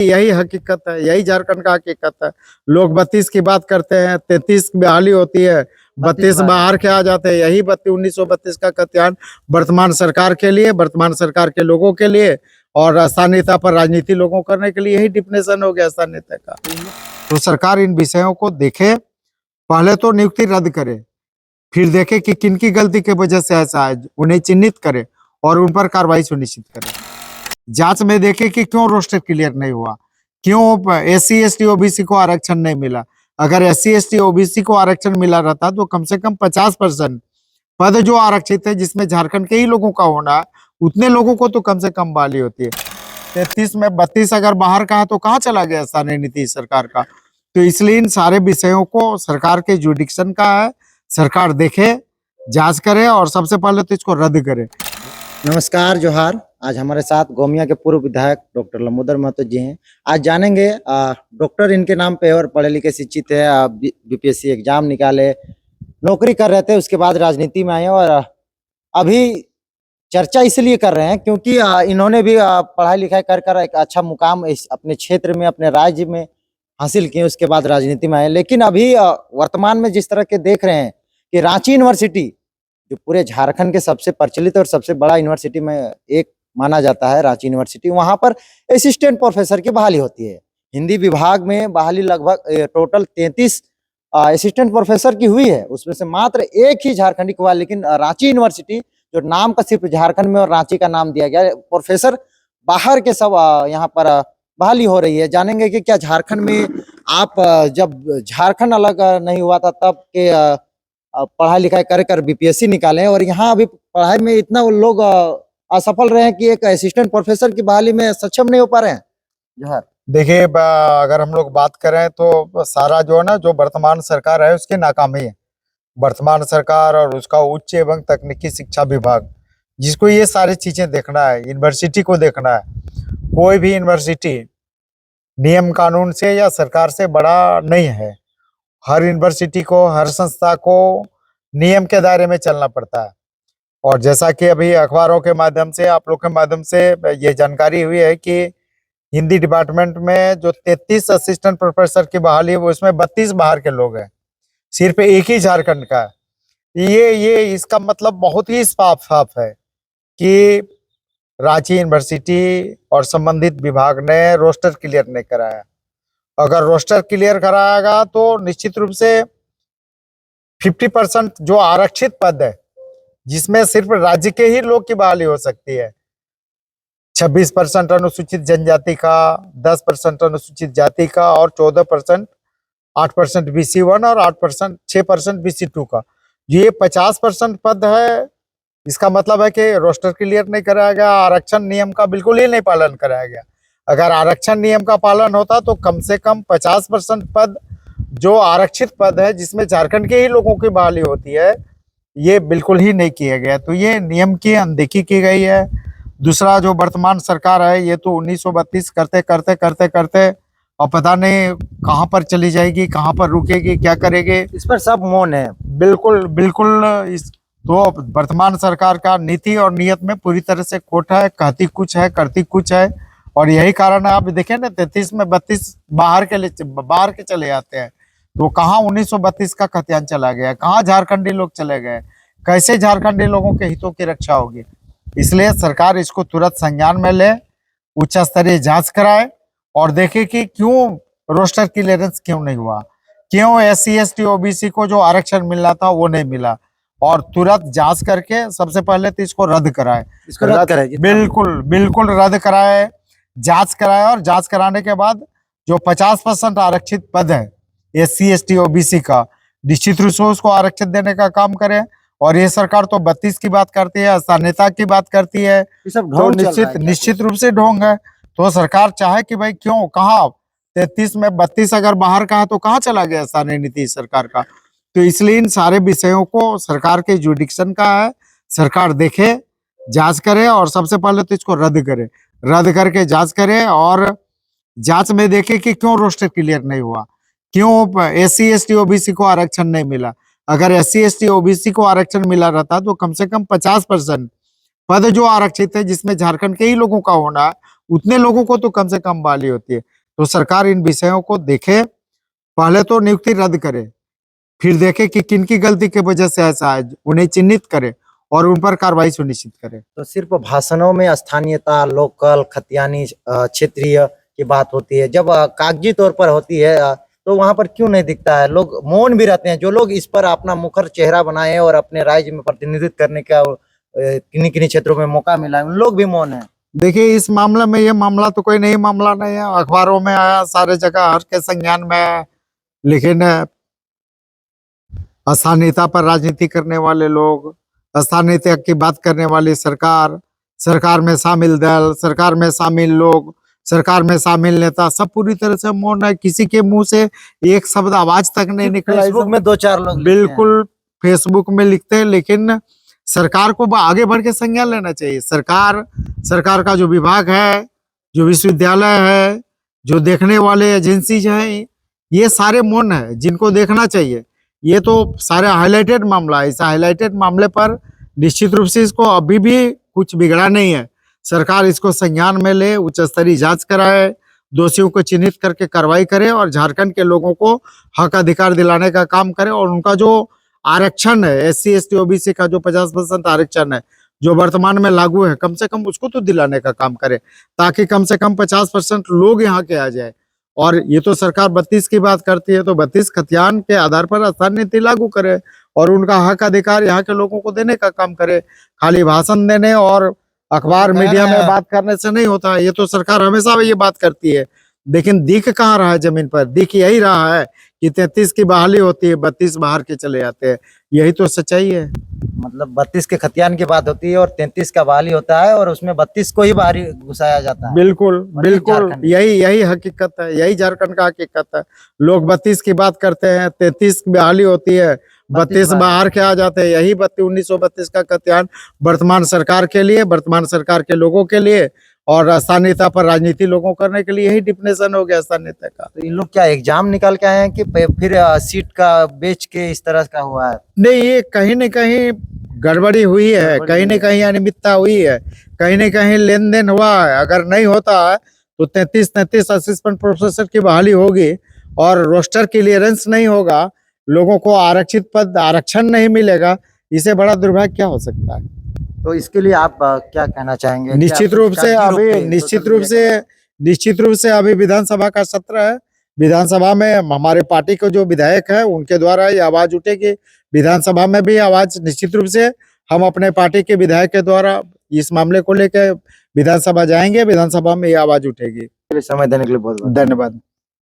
यही हकीकत है, यही झारखंड का हकीकत है। लोग 32 की बात करते हैं, 33 बहाली होती है, 32 बाहर के आ जाते हैं। यही 1932 का खतियान वर्तमान सरकार के लिए, वर्तमान सरकार के लोगों के लिए और स्थानीयता पर राजनीति लोगों करने के लिए यही डिफिनेशन हो गया स्थानीयता का। तो सरकार इन विषयों को देखे, पहले तो नियुक्ति रद्द करे, फिर देखे कि किनकी गलती की वजह से ऐसा है, उन्हें चिन्हित करे और उन पर कार्रवाई सुनिश्चित करे। जांच में देखे कि क्यों रोस्टर क्लियर नहीं हुआ, क्यों SC ST OBC को आरक्षण नहीं मिला। अगर SC ST OBC को आरक्षण मिला रहता तो कम से कम 50% पद जो आरक्षित है, जिसमें झारखंड के ही लोगों का होना है, उतने लोगों को तो कम से कम बहाली होती है। 33 में 32 अगर बाहर का है तो कहाँ चला गया स्थानीय नीतीश सरकार का। तो इसलिए इन सारे विषयों को सरकार के जुडिक्शन का है, सरकार देखे, जांच करे और सबसे पहले तो इसको रद्द करे। नमस्कार, जोहार। आज हमारे साथ गोमिया के पूर्व विधायक डॉक्टर लंबोदर महतो जी हैं। आज जानेंगे, डॉक्टर इनके नाम पे और पढ़े लिखे शिक्षित है, BPSC एग्जाम निकाले, नौकरी कर रहे थे, उसके बाद राजनीति में आए और अभी चर्चा इसलिए कर रहे हैं क्योंकि इन्होंने भी पढ़ाई लिखाई कर एक अच्छा मुकाम अपने क्षेत्र में, अपने राज्य में हासिल किए, उसके बाद राजनीति में आए। लेकिन अभी वर्तमान में जिस तरह के देख रहे हैं कि रांची यूनिवर्सिटी जो पूरे झारखंड के सबसे प्रचलित और सबसे बड़ा यूनिवर्सिटी में एक माना जाता है, रांची यूनिवर्सिटी, वहां पर असिस्टेंट प्रोफेसर की बहाली होती है। हिंदी विभाग में बहाली लगभग टोटल 33 असिस्टेंट प्रोफेसर की हुई है, उसमें से मात्र एक ही झारखंडी को हुआ। लेकिन रांची यूनिवर्सिटी जो नाम का सिर्फ झारखंड में और रांची का नाम दिया गया, प्रोफेसर बाहर के सब यहाँ पर बहाली हो रही है। जानेंगे कि क्या झारखंड में आप जब झारखंड अलग नहीं हुआ था तब के पढ़ाई लिखाई कर BPSC निकाले और यहाँ अभी पढ़ाई में इतना लोग असफल रहे हैं कि एक असिस्टेंट प्रोफेसर की बहाली में सक्षम नहीं हो पा रहे हैं। जोहार। देखिए, अगर हम लोग बात करें तो सारा जो है ना, जो वर्तमान सरकार है उसकी नाकामी है। वर्तमान सरकार और उसका उच्च एवं तकनीकी शिक्षा विभाग, जिसको ये सारी चीजें देखना है, यूनिवर्सिटी को देखना है। कोई भी यूनिवर्सिटी नियम कानून से या सरकार से बड़ा नहीं है। हर यूनिवर्सिटी को, हर संस्था को नियम के दायरे में चलना पड़ता है। और जैसा कि अभी अखबारों के माध्यम से, आप लोग के माध्यम से ये जानकारी हुई है कि हिंदी डिपार्टमेंट में जो 33 असिस्टेंट प्रोफेसर की बहाली है, वो इसमें 32 बाहर के लोग हैं, सिर्फ एक ही झारखंड का। ये इसका मतलब बहुत ही साफ साफ है कि रांची यूनिवर्सिटी और संबंधित विभाग ने रोस्टर क्लियर नहीं कराया। अगर रोस्टर क्लियर कराएगा तो निश्चित रूप से 50% जो आरक्षित पद है, जिसमें सिर्फ राज्य के ही लोग की बहाली हो सकती है, 26% अनुसूचित जनजाति का, 10% अनुसूचित जाति का और 14%, 8% BC1 और 8%, 6% BC2 का। ये 50% पद है। इसका मतलब है कि रोस्टर क्लियर नहीं कराया गया, आरक्षण नियम का बिल्कुल ही नहीं पालन कराया गया। अगर आरक्षण नियम का पालन होता तो कम से कम 50% पद जो आरक्षित पद है, जिसमें झारखंड के ही लोगों की बहाली होती है, ये बिल्कुल ही नहीं किया गया। तो ये नियम की अनदेखी की गई है। दूसरा, जो वर्तमान सरकार है, ये तो 1932 करते करते करते करते और पता नहीं कहाँ पर चली जाएगी, कहाँ पर रुकेगी, क्या करेगी, इस पर सब मौन है। बिल्कुल बिल्कुल। इस तो वर्तमान सरकार का नीति और नियत में पूरी तरह से खोट है, कहती कुछ है, करती कुछ है। और यही कारण है, आप देखें ना, 33 में 32 बाहर के चले जाते हैं। तो कहाँ 1932 का खतियान चला गया, कहाँ झारखंडी लोग चले गए, कैसे झारखंडी लोगों के हितों की रक्षा होगी। इसलिए सरकार इसको तुरंत संज्ञान में ले, उच्च स्तरीय जांच कराए और देखे कि क्यों रोस्टर क्लियरेंस क्यों नहीं हुआ, क्यों SC ST OBC को जो आरक्षण मिलना था वो नहीं मिला, और तुरंत जांच करके सबसे पहले तो इसको रद्द कराए। इसको रद्द कराए, बिल्कुल बिल्कुल रद्द कराए, जांच कराए। और जांच कराने के बाद जो 50% आरक्षित पद है SC ST OBC का, निश्चित रूप से उसको आरक्षित देने का काम करे। और ये सरकार तो 32 की बात करती है, स्थानीयता की बात करती है, तो निश्चित रूप से ढोंग है। तो सरकार चाहे कि भाई क्यों, कहाँ 33 में 32 अगर बाहर का है तो कहाँ चला गया स्थानीय नीतीश सरकार का। तो इसलिए इन सारे विषयों को सरकार के जुडिक्शन का है, सरकार देखे, जांच करे और सबसे पहले तो इसको रद्द करे। रद्द करके जांच करे और जांच में देखे कि क्यों रोस्टर क्लियर नहीं हुआ, क्यों SC ST OBC को आरक्षण नहीं मिला। अगर SC ST OBC को आरक्षण मिला रहता तो कम से कम 50% पद जो आरक्षित है, जिसमें झारखंड के ही लोगों का होना है, उतने लोगों को तो कम से कम बहाली होती है। तो सरकार इन विषयों को देखे, पहले तो नियुक्ति रद्द करे, फिर देखे कि किन की गलती की वजह से ऐसा है, उन्हें चिन्हित करे और उन पर कार्रवाई सुनिश्चित करे। तो सिर्फ भाषणों में स्थानीयता, लोकल, खतियानी, क्षेत्रीय की बात होती है, जब कागजी तौर पर होती है तो वहां पर क्यों नहीं दिखता है? लोग मौन भी रहते हैं। जो लोग इस पर अपना मुखर चेहरा बनाए और अपने राज्य में प्रतिनिधित्व करने का किन्हीं किन्हीं क्षेत्रों में मौका मिला है, उन लोग भी मौन है। देखिए, इस मामले में ये मामला तो कोई नई मामला नहीं है, अखबारों में आया, सारे जगह हर के संज्ञान में है। लेकिन स्थानीयता पर राजनीति करने वाले लोग, स्थानीयता की बात करने वाली सरकार, सरकार में शामिल दल, सरकार में शामिल लोग, सरकार में शामिल नेता सब पूरी तरह से मौन है। किसी के मुंह से एक शब्द आवाज तक नहीं निकला। फेसबुक में 2-4 लोग लिखते हैं। बिल्कुल फेसबुक में लिखते हैं, लेकिन सरकार को आगे बढ़ के संज्ञान लेना चाहिए। सरकार का जो विभाग है, जो विश्वविद्यालय है, जो देखने वाले एजेंसीज हैं, ये सारे मौन है, जिनको देखना चाहिए। ये तो सारे हाईलाइटेड मामला है। इस हाईलाइटेड मामले पर निश्चित रूप से इसको अभी भी कुछ बिगड़ा नहीं है। सरकार इसको संज्ञान में ले, उच्च स्तरीय जांच कराए, दोषियों को चिन्हित करके कार्रवाई करे और झारखंड के लोगों को हक अधिकार दिलाने का काम करे। और उनका जो आरक्षण है, SC ST OBC का जो 50% आरक्षण है, जो वर्तमान में लागू है, कम से कम उसको तो दिलाने का काम करे, ताकि कम से कम 50% लोग यहाँ के आ जाए। और ये तो सरकार 32 की बात करती है, तो 32 खतियान के आधार पर स्थानीय नीति लागू करे और उनका हक अधिकार यहाँ के लोगों को देने का काम करे। खाली भाषण देने और अखबार मीडिया में बात करने से नहीं होता। ये तो सरकार हमेशा ये बात करती है, लेकिन दिख कहाँ रहा है जमीन पर? दिख यही रहा है कि 33 की बहाली होती है, 32 बाहर के चले जाते हैं। यही तो सच्चाई है। मतलब 32 के खतियान की बात होती है और 33 का बहाली होता है और उसमें 32 को ही बाहर घुसाया जाता है। बिल्कुल और ये बिल्कुल, झारखंड है। यही हकीकत है, यही झारखंड का हकीकत है। लोग 32 की बात करते हैं, 33 की बहाली होती है, 32 बाहर के आ जाते हैं। यही 1932 का खतियान वर्तमान सरकार के लिए, वर्तमान सरकार के लोगों के लिए और स्थानीयता पर राजनीति लोगों करने के लिए यही डिफिनेशन हो गया स्थानीयता का। तो इन लोग क्या एग्जाम निकाल के आए हैं कि फिर सीट का बेच के इस तरह का हुआ है? नहीं, ये कहीं न कहीं गड़बड़ी हुई है, कहीं न कहीं अनियमितता हुई है, कहीं न कहीं लेन देन हुआ है। अगर नहीं होता है तो 33 असिस्टेंट प्रोफेसर की बहाली होगी और रोस्टर क्लियरेंस नहीं होगा, लोगों को आरक्षित पद, आरक्षण नहीं मिलेगा। इससे बड़ा दुर्भाग्य क्या हो सकता है? तो इसके लिए आप क्या कहना चाहेंगे? निश्चित रूप से अभी विधानसभा का सत्र है। विधानसभा में हमारे पार्टी के जो विधायक है, उनके द्वारा ये आवाज उठेगी। विधानसभा में भी आवाज निश्चित रूप से हम अपने पार्टी के विधायक के द्वारा इस मामले को लेकर विधानसभा जाएंगे, विधानसभा में ये आवाज उठेगी। समय देने के लिए बहुत धन्यवाद।